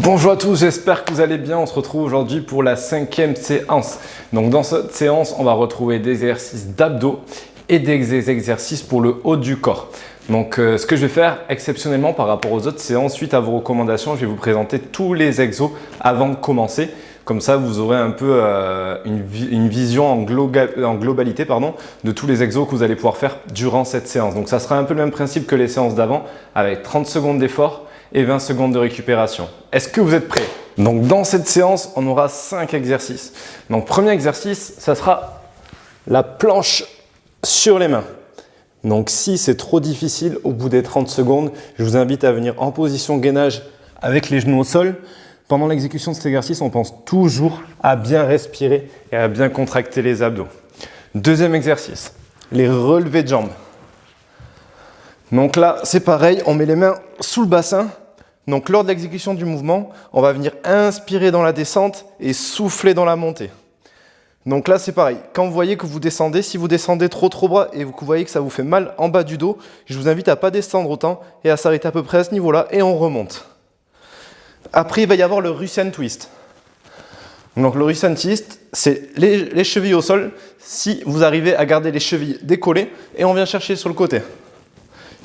Bonjour à tous, j'espère que vous allez bien. On se retrouve aujourd'hui pour la 5e séance. Donc dans cette séance, on va retrouver des exercices d'abdos et des exercices pour le haut du corps. Donc ce que je vais faire exceptionnellement par rapport aux autres séances, suite à vos recommandations, je vais vous présenter tous les exos avant de commencer. Comme ça, vous aurez un peu une vision en globalité de tous les exos que vous allez pouvoir faire durant cette séance. Donc ça sera un peu le même principe que les séances d'avant, avec 30 secondes d'effort et 20 secondes de récupération. Est-ce que vous êtes prêts? Donc dans cette séance, on aura 5 exercices. Donc premier exercice, ça sera la planche sur les mains. Donc si c'est trop difficile au bout des 30 secondes, je vous invite à venir en position gainage avec les genoux au sol. Pendant l'exécution de cet exercice, on pense toujours à bien respirer et à bien contracter les abdos. Deuxième exercice, les relevés de jambes. Donc là, c'est pareil, on met les mains sous le bassin. Donc lors de l'exécution du mouvement, on va venir inspirer dans la descente et souffler dans la montée. Donc là, c'est pareil. Quand vous voyez que vous descendez, si vous descendez trop bas et que vous voyez que ça vous fait mal en bas du dos, je vous invite à ne pas descendre autant et à s'arrêter à peu près à ce niveau-là et on remonte. Après, il va y avoir le Russian Twist. Donc le Russian Twist, c'est les chevilles au sol si vous arrivez à garder les chevilles décollées et on vient chercher sur le côté.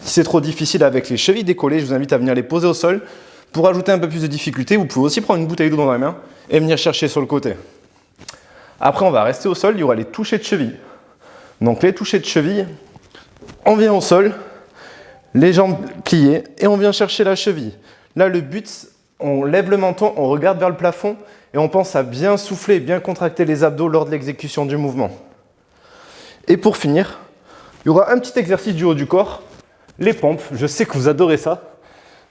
Si c'est trop difficile avec les chevilles décollées, je vous invite à venir les poser au sol. Pour ajouter un peu plus de difficulté, vous pouvez aussi prendre une bouteille d'eau dans la main et venir chercher sur le côté. Après, on va rester au sol, il y aura les touchés de cheville. Donc les touchés de cheville, on vient au sol, les jambes pliées et on vient chercher la cheville. Là, le but, on lève le menton, on regarde vers le plafond et on pense à bien souffler et bien contracter les abdos lors de l'exécution du mouvement. Et pour finir, il y aura un petit exercice du haut du corps, les pompes. Je sais que vous adorez ça.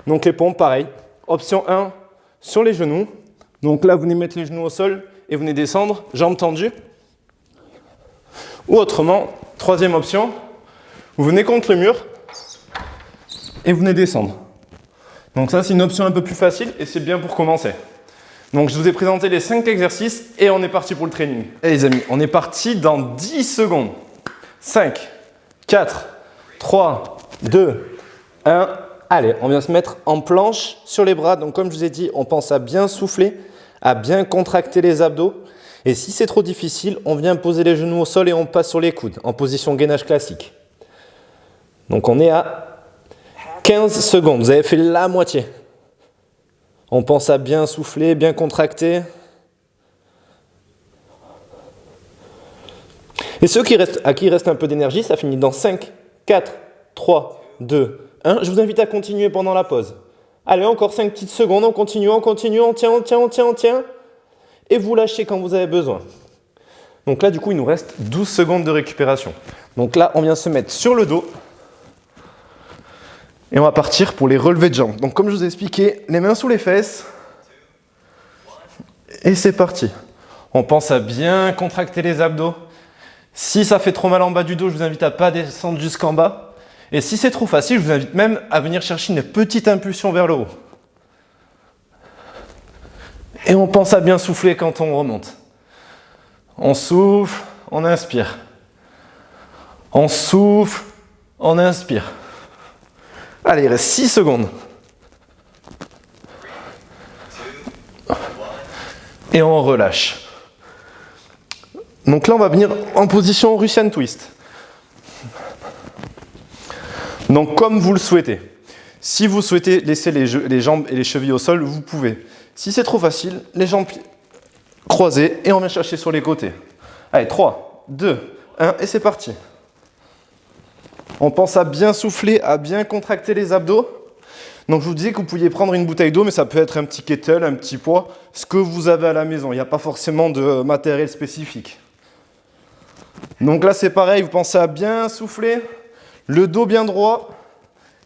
Donc les pompes, pareil. Option 1, sur les genoux. Donc là, vous venez mettre les genoux au sol et vous venez descendre, jambes tendues. Ou autrement, troisième option, vous venez contre le mur et vous venez descendre. Donc ça, c'est une option un peu plus facile et c'est bien pour commencer. Donc je vous ai présenté les 5 exercices et on est parti pour le training. Et les amis, on est parti dans 10 secondes. 5, 4, 3, 2, 1. Allez, on vient se mettre en planche sur les bras. Donc comme je vous ai dit, on pense à bien souffler, à bien contracter les abdos. Et si c'est trop difficile, on vient poser les genoux au sol et on passe sur les coudes en position gainage classique. Donc on est à 15 secondes. Vous avez fait la moitié. On pense à bien souffler, bien contracter. Et ceux à qui il reste un peu d'énergie, ça finit dans 5, 4, 3, 2, 1. Je vous invite à continuer pendant la pause. Allez, encore 5 petites secondes, on continue, on tient. Et vous lâchez quand vous avez besoin. Donc là, du coup, il nous reste 12 secondes de récupération. Donc là, on vient se mettre sur le dos. Et on va partir pour les relevés de jambes. Donc comme je vous ai expliqué, les mains sous les fesses. Et c'est parti. On pense à bien contracter les abdos. Si ça fait trop mal en bas du dos, je vous invite à ne pas descendre jusqu'en bas. Et si c'est trop facile, je vous invite même à venir chercher une petite impulsion vers le haut. Et on pense à bien souffler quand on remonte. On souffle, on inspire. On souffle, on inspire. Allez, il reste 6 secondes. Et on relâche. Donc là, on va venir en position Russian Twist. Donc comme vous le souhaitez. Si vous souhaitez laisser les jambes et les chevilles au sol, vous pouvez. Si c'est trop facile, les jambes croisées et on vient chercher sur les côtés. Allez, 3, 2, 1 et c'est parti. On pense à bien souffler, à bien contracter les abdos. Donc je vous disais que vous pouviez prendre une bouteille d'eau, mais ça peut être un petit kettle, un petit poids, ce que vous avez à la maison. Il n'y a pas forcément de matériel spécifique. Donc là c'est pareil, vous pensez à bien souffler, le dos bien droit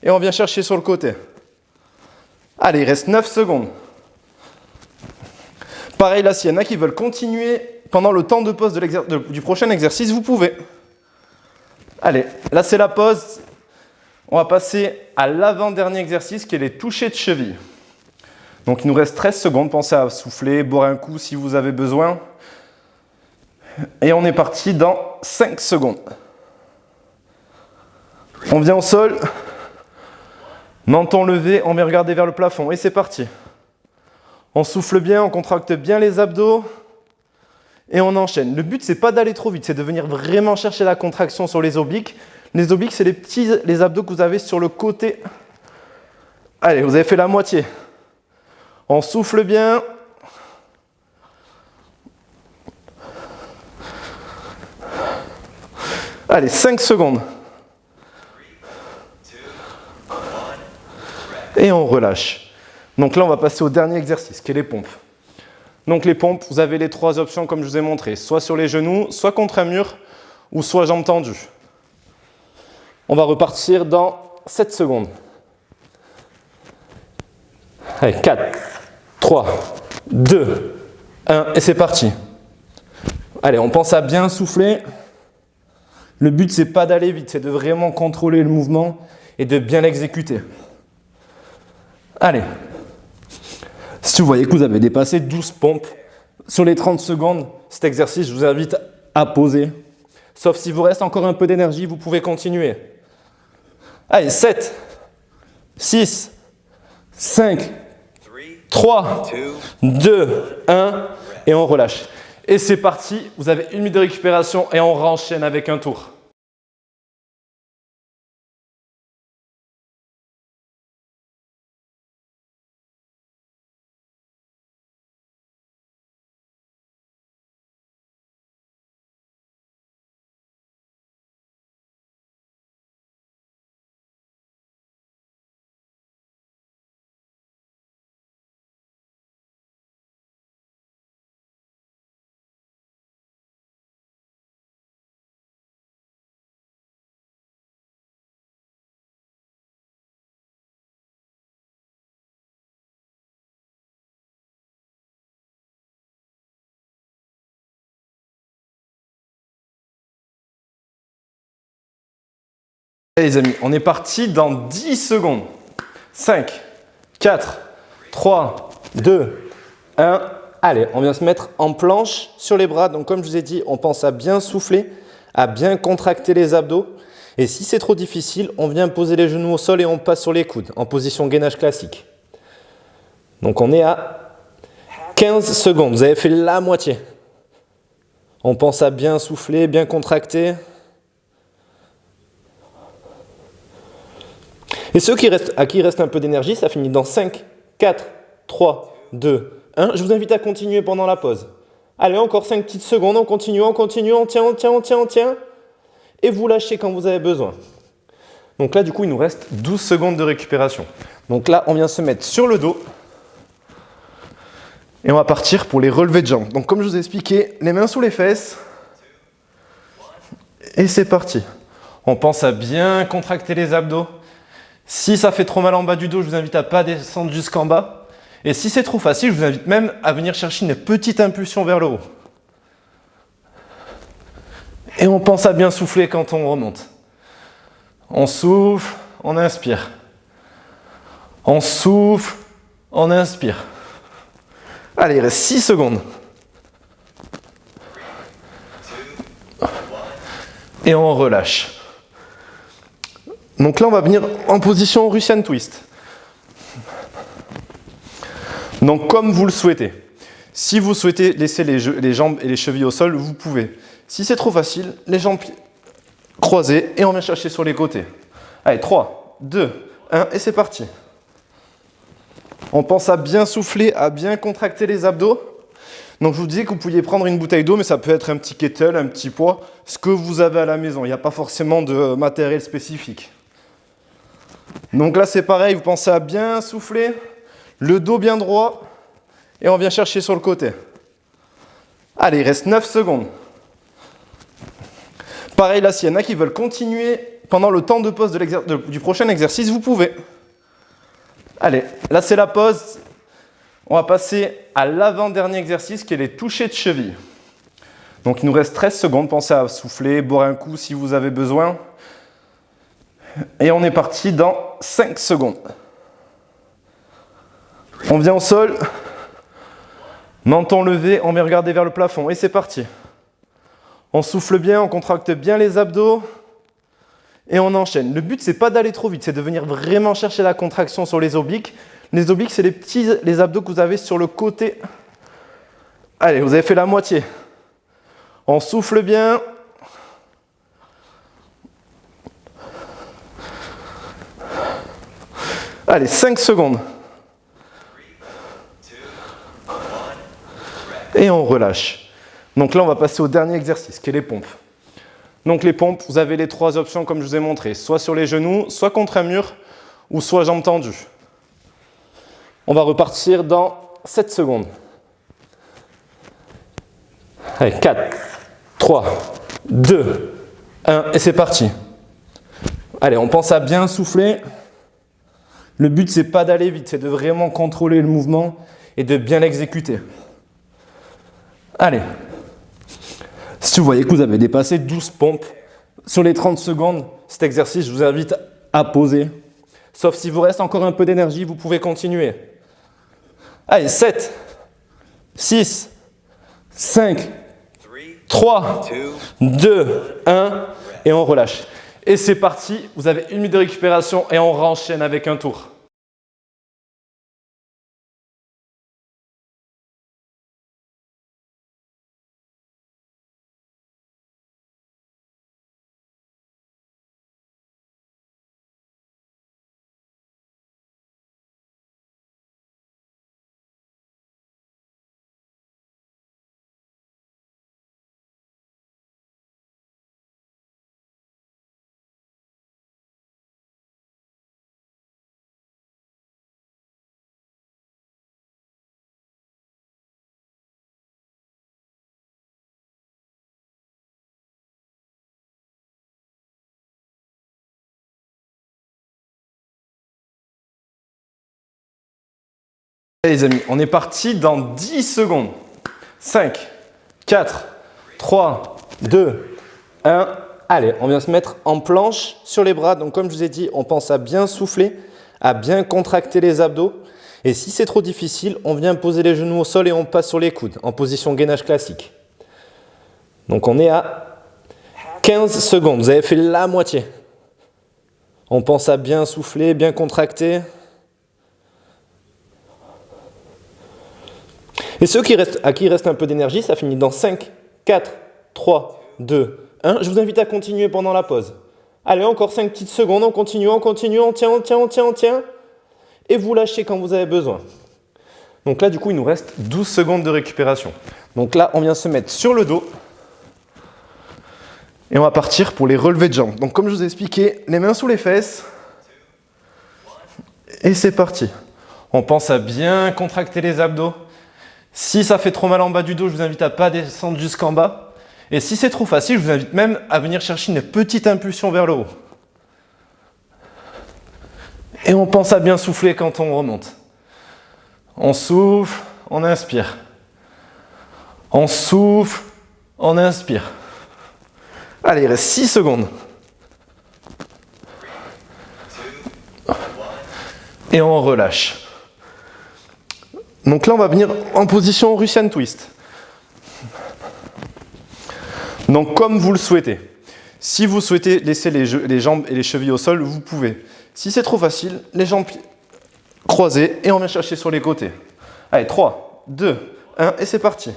et on vient chercher sur le côté. Allez, il reste 9 secondes. Pareil là, s'il y en a qui veulent continuer pendant le temps de pause du prochain exercice, vous pouvez. Allez, là c'est la pause. On va passer à l'avant-dernier exercice qui est les touchés de cheville. Donc il nous reste 13 secondes, pensez à souffler, boire un coup si vous avez besoin. Et on est parti dans 5 secondes. On vient au sol, menton levé, on vient regarder vers le plafond et c'est parti. On souffle bien, on contracte bien les abdos. Et on enchaîne. Le but, c'est pas d'aller trop vite, c'est de venir vraiment chercher la contraction sur les obliques. Les obliques, c'est les abdos que vous avez sur le côté. Allez, vous avez fait la moitié. On souffle bien. Allez, 5 secondes. Et on relâche. Donc là, on va passer au dernier exercice, qui est les pompes. Donc les pompes, vous avez les 3 options comme je vous ai montré. Soit sur les genoux, soit contre un mur, ou soit jambes tendues. On va repartir dans 7 secondes. Allez, 4, 3, 2, 1, et c'est parti. Allez, on pense à bien souffler. Le but, c'est pas d'aller vite, c'est de vraiment contrôler le mouvement et de bien l'exécuter. Allez. Si vous voyez que vous avez dépassé 12 pompes sur les 30 secondes, cet exercice, je vous invite à poser. Sauf s'il vous reste encore un peu d'énergie, vous pouvez continuer. Allez, 7, 6, 5, 3, 2, 1, et on relâche. Et c'est parti, vous avez 1 minute de récupération et on renchaîne avec un tour. Allez les amis, on est parti dans 10 secondes. 5, 4, 3, 2, 1. Allez, on vient se mettre en planche sur les bras. Donc comme je vous ai dit, on pense à bien souffler, à bien contracter les abdos. Et si c'est trop difficile, on vient poser les genoux au sol et on passe sur les coudes, en position gainage classique. Donc on est à 15 secondes. Vous avez fait la moitié. On pense à bien souffler, bien contracter. Et ceux à qui il reste un peu d'énergie, ça finit dans 5, 4, 3, 2, 1. Je vous invite à continuer pendant la pause. Allez, encore 5 petites secondes, on continue, on tient. Et vous lâchez quand vous avez besoin. Donc là, du coup, il nous reste 12 secondes de récupération. Donc là, on vient se mettre sur le dos. Et on va partir pour les relevés de jambes. Donc comme je vous ai expliqué, les mains sous les fesses. Et c'est parti. On pense à bien contracter les abdos. Si ça fait trop mal en bas du dos, je vous invite à ne pas descendre jusqu'en bas. Et si c'est trop facile, je vous invite même à venir chercher une petite impulsion vers le haut. Et on pense à bien souffler quand on remonte. On souffle, on inspire. On souffle, on inspire. Allez, il reste 6 secondes. Et on relâche. Donc là, on va venir en position Russian Twist. Donc comme vous le souhaitez. Si vous souhaitez laisser les jambes et les chevilles au sol, vous pouvez. Si c'est trop facile, les jambes croisées et on vient chercher sur les côtés. Allez, 3, 2, 1 et c'est parti. On pense à bien souffler, à bien contracter les abdos. Donc je vous disais que vous pouviez prendre une bouteille d'eau, mais ça peut être un petit kettle, un petit poids, ce que vous avez à la maison. Il n'y a pas forcément de matériel spécifique. Donc là c'est pareil, vous pensez à bien souffler, le dos bien droit et on vient chercher sur le côté. Allez, il reste 9 secondes. Pareil là, s'il y en a qui veulent continuer pendant le temps de pause du prochain exercice, vous pouvez. Allez, là c'est la pause. On va passer à l'avant-dernier exercice qui est les touchés de cheville. Donc il nous reste 13 secondes, pensez à souffler, boire un coup si vous avez besoin. Et on est parti dans 5 secondes. On vient au sol, menton levé, on vient regarder vers le plafond et c'est parti. On souffle bien, on contracte bien les abdos et on enchaîne. Le but, c'est pas d'aller trop vite, c'est de venir vraiment chercher la contraction sur les obliques. Les obliques, c'est les abdos que vous avez sur le côté. Allez, vous avez fait la moitié. On souffle bien. Allez, 5 secondes. Et on relâche. Donc là, on va passer au dernier exercice, qui est les pompes. Donc les pompes, vous avez les 3 options comme je vous ai montré. Soit sur les genoux, soit contre un mur, ou soit jambes tendues. On va repartir dans 7 secondes. Allez, 4, 3, 2, 1, et c'est parti. Allez, on pense à bien souffler. Le but, c'est pas d'aller vite, c'est de vraiment contrôler le mouvement et de bien l'exécuter. Allez. Si vous voyez que vous avez dépassé 12 pompes sur les 30 secondes, cet exercice, je vous invite à poser. Sauf s'il vous reste encore un peu d'énergie, vous pouvez continuer. Allez, 7, 6, 5, 3, 2, 1, et on relâche. Et c'est parti, vous avez 1 minute de récupération et on renchaîne avec un tour. Les amis, on est parti dans 10 secondes. 5, 4, 3, 2, 1. Allez, on vient se mettre en planche sur les bras. Donc comme je vous ai dit, on pense à bien souffler, à bien contracter les abdos. Et si c'est trop difficile, on vient poser les genoux au sol et on passe sur les coudes, en position gainage classique. Donc on est à 15 secondes. Vous avez fait la moitié. On pense à bien souffler, bien contracter. Et ceux à qui il reste un peu d'énergie, ça finit dans 5, 4, 3, 2, 1. Je vous invite à continuer pendant la pause. Allez, encore 5 petites secondes, on continue, on tient. Et vous lâchez quand vous avez besoin. Donc là, du coup, il nous reste 12 secondes de récupération. Donc là, on vient se mettre sur le dos. Et on va partir pour les relevés de jambes. Donc comme je vous ai expliqué, les mains sous les fesses. Et c'est parti. On pense à bien contracter les abdos. Si ça fait trop mal en bas du dos, je vous invite à ne pas descendre jusqu'en bas. Et si c'est trop facile, je vous invite même à venir chercher une petite impulsion vers le haut. Et on pense à bien souffler quand on remonte. On souffle, on inspire. On souffle, on inspire. Allez, il reste 6 secondes. Et on relâche. Donc là, on va venir en position Russian Twist. Donc comme vous le souhaitez. Si vous souhaitez laisser les jambes et les chevilles au sol, vous pouvez. Si c'est trop facile, les jambes croisées et on vient chercher sur les côtés. Allez, 3, 2, 1 et c'est parti.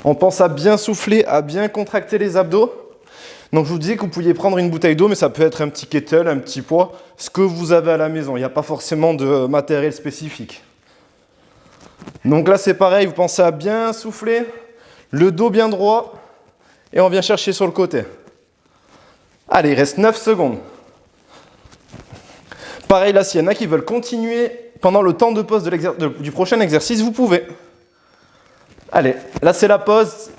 On pense à bien souffler, à bien contracter les abdos. Donc je vous disais que vous pouviez prendre une bouteille d'eau, mais ça peut être un petit kettle, un petit poids, ce que vous avez à la maison. Il n'y a pas forcément de matériel spécifique. Donc là c'est pareil, vous pensez à bien souffler, le dos bien droit et on vient chercher sur le côté. Allez, il reste 9 secondes. Pareil là, s'il y en a qui veulent continuer pendant le temps de pause du prochain exercice, vous pouvez. Allez, là c'est la pause.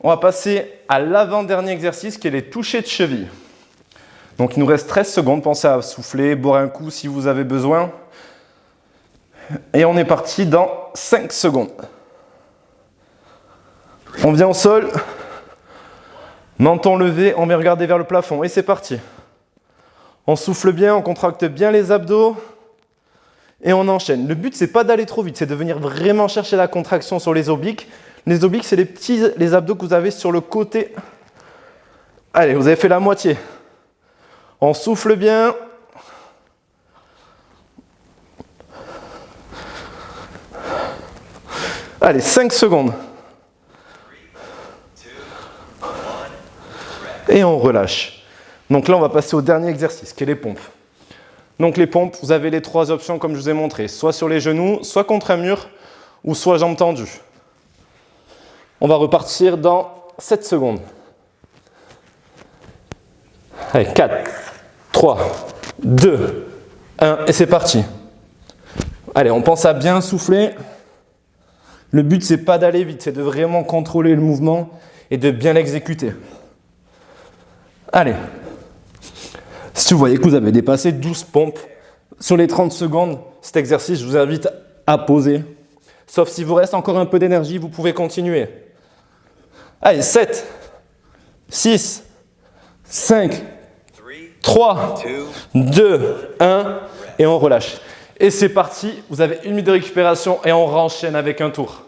On va passer à l'avant-dernier exercice qui est les touchés de cheville. Donc il nous reste 13 secondes, pensez à souffler, boire un coup si vous avez besoin. Et on est parti dans 5 secondes. On vient au sol, menton levé, on vient regarder vers le plafond et c'est parti. On souffle bien, on contracte bien les abdos et on enchaîne. Le but, c'est pas d'aller trop vite, c'est de venir vraiment chercher la contraction sur les obliques. Les obliques, c'est les abdos que vous avez sur le côté. Allez, vous avez fait la moitié. On souffle bien. Allez, 5 secondes. Et on relâche. Donc là, on va passer au dernier exercice, qui est les pompes. Donc les pompes, vous avez les 3 options comme je vous ai montré. Soit sur les genoux, soit contre un mur, ou soit jambes tendues. On va repartir dans 7 secondes. Allez, 4, 3, 2, 1, et c'est parti. Allez, on pense à bien souffler. Le but, c'est pas d'aller vite, c'est de vraiment contrôler le mouvement et de bien l'exécuter. Allez. Si vous voyez que vous avez dépassé 12 pompes sur les 30 secondes, cet exercice, je vous invite à poser. Sauf s'il vous reste encore un peu d'énergie, vous pouvez continuer. Allez, 7, 6, 5, 3, 2, 1, et on relâche. Et c'est parti, vous avez 1 minute de récupération et on renchaîne avec un tour.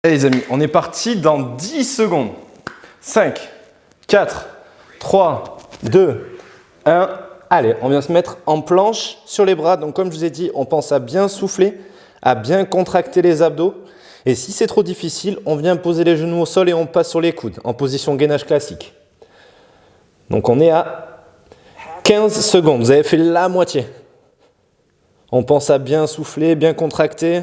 Allez les amis, on est parti dans 10 secondes. 5, 4, 3, 2, 1. Allez, on vient se mettre en planche sur les bras. Donc comme je vous ai dit, on pense à bien souffler, à bien contracter les abdos. Et si c'est trop difficile, on vient poser les genoux au sol et on passe sur les coudes, en position gainage classique. Donc on est à 15 secondes. Vous avez fait la moitié. On pense à bien souffler, bien contracter.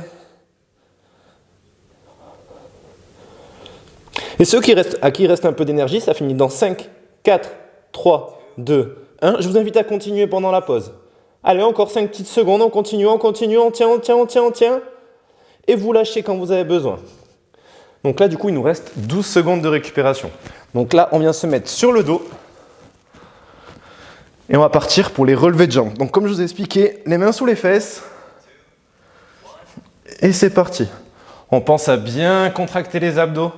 Et ceux à qui il reste un peu d'énergie, ça finit dans 5, 4, 3, 2, 1. Je vous invite à continuer pendant la pause. Allez, encore 5 petites secondes, on continue, on tient. Et vous lâchez quand vous avez besoin. Donc là, du coup, il nous reste 12 secondes de récupération. Donc là, on vient se mettre sur le dos. Et on va partir pour les relevés de jambes. Donc comme je vous ai expliqué, les mains sous les fesses. Et c'est parti. On pense à bien contracter les abdos.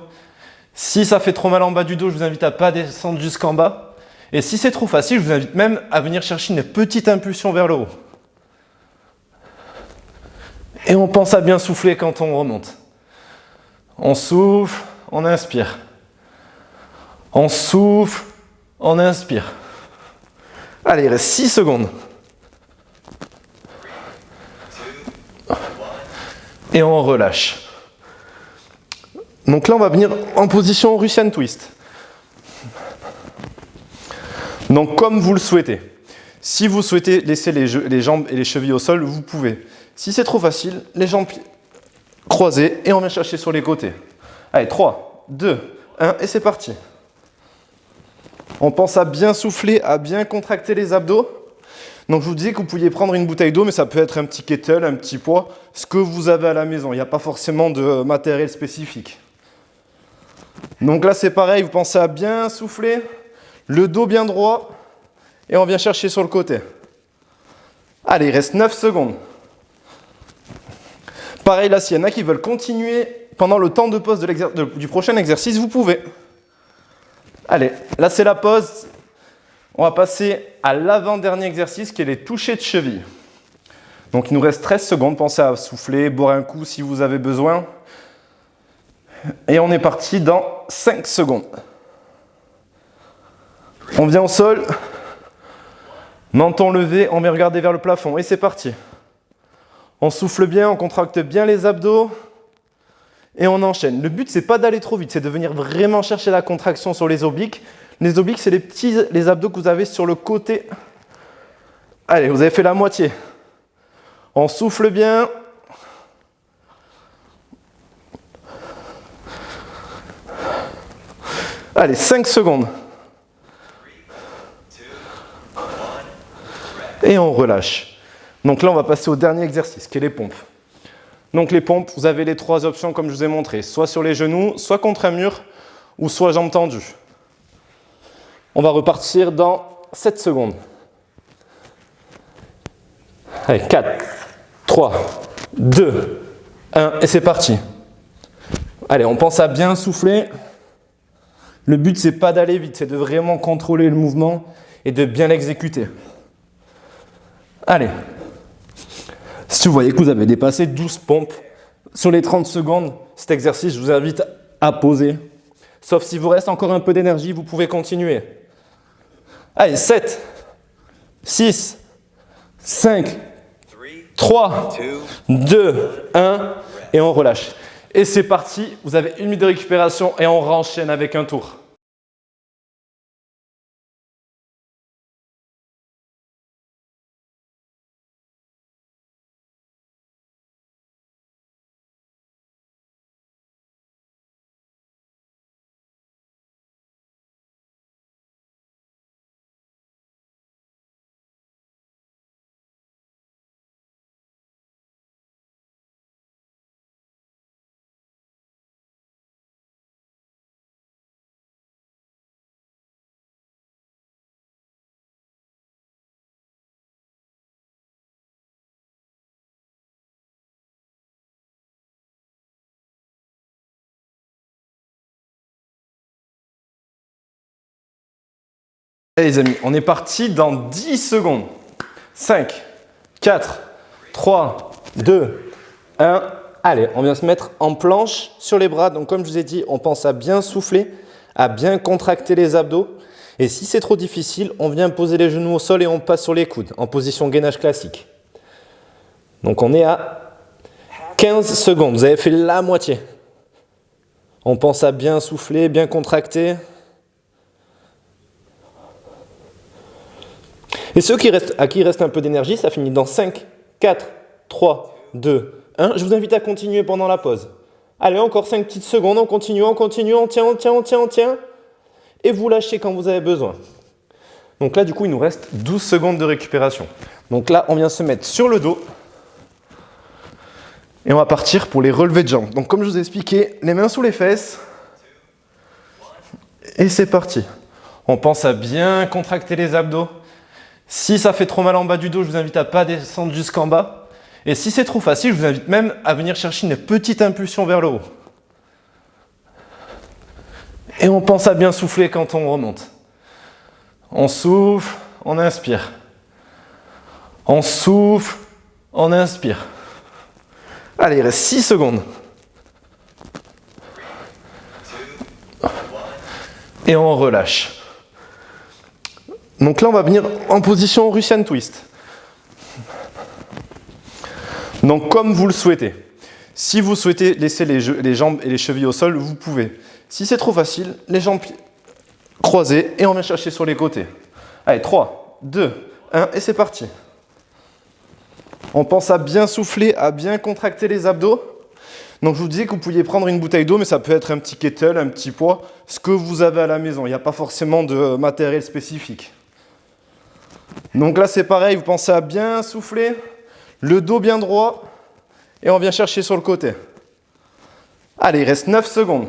Si ça fait trop mal en bas du dos, je vous invite à ne pas descendre jusqu'en bas. Et si c'est trop facile, je vous invite même à venir chercher une petite impulsion vers le haut. Et on pense à bien souffler quand on remonte. On souffle, on inspire. On souffle, on inspire. Allez, il reste 6 secondes. Et on relâche. Donc là, on va venir en position Russian Twist. Donc comme vous le souhaitez. Si vous souhaitez laisser les jambes et les chevilles au sol, vous pouvez. Si c'est trop facile, les jambes croisées et on vient chercher sur les côtés. Allez, 3, 2, 1 et c'est parti. On pense à bien souffler, à bien contracter les abdos. Donc je vous disais que vous pouviez prendre une bouteille d'eau, mais ça peut être un petit kettle, un petit poids, ce que vous avez à la maison. Il n'y a pas forcément de matériel spécifique. Donc là c'est pareil, vous pensez à bien souffler, le dos bien droit et on vient chercher sur le côté. Allez, il reste 9 secondes. Pareil là, s'il y en a qui veulent continuer pendant le temps de pause du prochain exercice, vous pouvez. Allez, là c'est la pause. On va passer à l'avant-dernier exercice qui est les touchés de cheville. Donc il nous reste 13 secondes, pensez à souffler, boire un coup si vous avez besoin. Et on est parti dans 5 secondes. On vient au sol, menton levé, on vient regarder vers le plafond et c'est parti. On souffle bien, on contracte bien les abdos et on enchaîne. Le but, c'est pas d'aller trop vite, c'est de venir vraiment chercher la contraction sur les obliques. Les obliques, c'est les abdos que vous avez sur le côté. Allez, vous avez fait la moitié. On souffle bien. Allez, 5 secondes. Et on relâche. Donc là, on va passer au dernier exercice, qui est les pompes. Donc les pompes, vous avez les 3 options comme je vous ai montré. Soit sur les genoux, soit contre un mur, ou soit jambes tendues. On va repartir dans 7 secondes. Allez, 4, 3, 2, 1, et c'est parti. Allez, on pense à bien souffler. Le but, c'est pas d'aller vite, c'est de vraiment contrôler le mouvement et de bien l'exécuter. Allez. Si vous voyez que vous avez dépassé 12 pompes sur les 30 secondes, cet exercice, je vous invite à poser. Sauf s'il vous reste encore un peu d'énergie, vous pouvez continuer. Allez, 7, 6, 5, 3, 2, 1, et on relâche. Et c'est parti, vous avez 1 minute de récupération et on renchaîne avec un tour. Allez les amis, on est parti dans 10 secondes. 5, 4, 3, 2, 1. Allez, on vient se mettre en planche sur les bras. Donc comme je vous ai dit, on pense à bien souffler, à bien contracter les abdos. Et si c'est trop difficile, on vient poser les genoux au sol et on passe sur les coudes, en position gainage classique. Donc on est à 15 secondes, vous avez fait la moitié. On pense à bien souffler, bien contracter. Et ceux à qui il reste un peu d'énergie, ça finit dans 5, 4, 3, 2, 1. Je vous invite à continuer pendant la pause. Allez, encore 5 petites secondes, on continue, on tient. Et vous lâchez quand vous avez besoin. Donc là, du coup, il nous reste 12 secondes de récupération. Donc là, on vient se mettre sur le dos. Et on va partir pour les relevés de jambes. Donc comme je vous ai expliqué, les mains sous les fesses. Et c'est parti. On pense à bien contracter les abdos. Si ça fait trop mal en bas du dos, je vous invite à ne pas descendre jusqu'en bas. Et si c'est trop facile, je vous invite même à venir chercher une petite impulsion vers le haut. Et on pense à bien souffler quand on remonte. On souffle, on inspire. On souffle, on inspire. Allez, il reste 6 secondes. Et on relâche. Donc là, on va venir en position Russian Twist. Donc comme vous le souhaitez. Si vous souhaitez laisser les jambes et les chevilles au sol, vous pouvez. Si c'est trop facile, les jambes croisées et on vient chercher sur les côtés. Allez, 3, 2, 1 et c'est parti. On pense à bien souffler, à bien contracter les abdos. Donc je vous disais que vous pouviez prendre une bouteille d'eau, mais ça peut être un petit kettle, un petit poids, ce que vous avez à la maison. Il n'y a pas forcément de matériel spécifique. Donc là c'est pareil, vous pensez à bien souffler, le dos bien droit et on vient chercher sur le côté. Allez, il reste 9 secondes.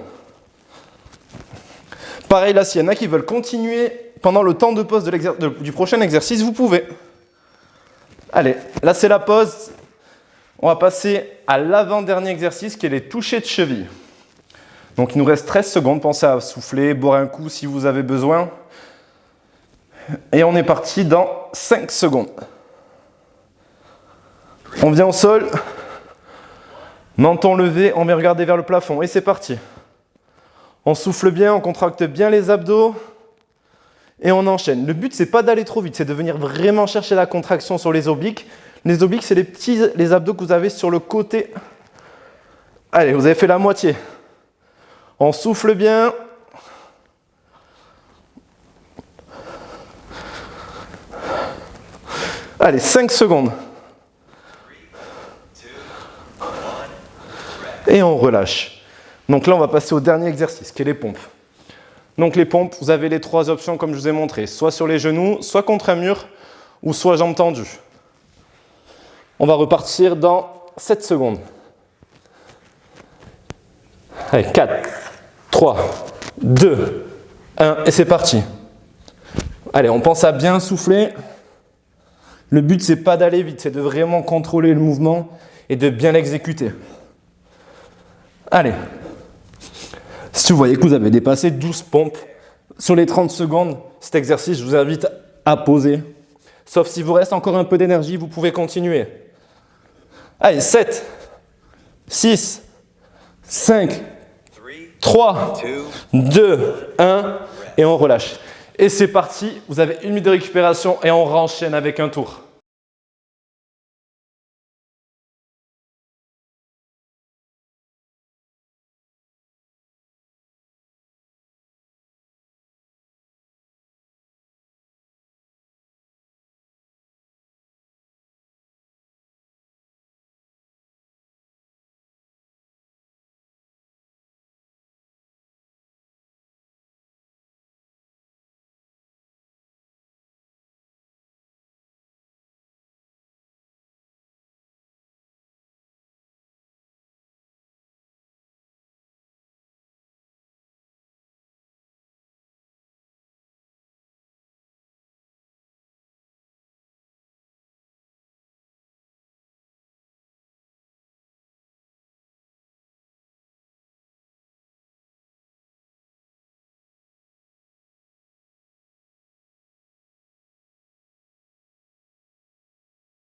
Pareil là, s'il y en a qui veulent continuer pendant le temps de pause du prochain exercice, vous pouvez. Allez, là c'est la pause. On va passer à l'avant-dernier exercice qui est les touchés de cheville. Donc il nous reste 13 secondes, pensez à souffler, boire un coup si vous avez besoin. Et on est parti dans 5 secondes. On vient au sol, menton levé, on vient regarder vers le plafond et c'est parti. On souffle bien, on contracte bien les abdos et on enchaîne. Le but, c'est pas d'aller trop vite, c'est de venir vraiment chercher la contraction sur les obliques. Les obliques, c'est les abdos que vous avez sur le côté. Allez, vous avez fait la moitié. On souffle bien. Allez, 5 secondes. Et on relâche. Donc là, on va passer au dernier exercice, qui est les pompes. Donc les pompes, vous avez les 3 options comme je vous ai montré. Soit sur les genoux, soit contre un mur, ou soit jambes tendues. On va repartir dans 7 secondes. Allez, 4, 3, 2, 1 et c'est parti. Allez, on pense à bien souffler. Le but, c'est pas d'aller vite, c'est de vraiment contrôler le mouvement et de bien l'exécuter. Allez. Si vous voyez que vous avez dépassé 12 pompes sur les 30 secondes, cet exercice, je vous invite à poser. Sauf s'il vous reste encore un peu d'énergie, vous pouvez continuer. Allez, 7, 6, 5, 3, 2, 1 et on relâche. Et c'est parti, vous avez 1 minute de récupération et on renchaîne avec un tour.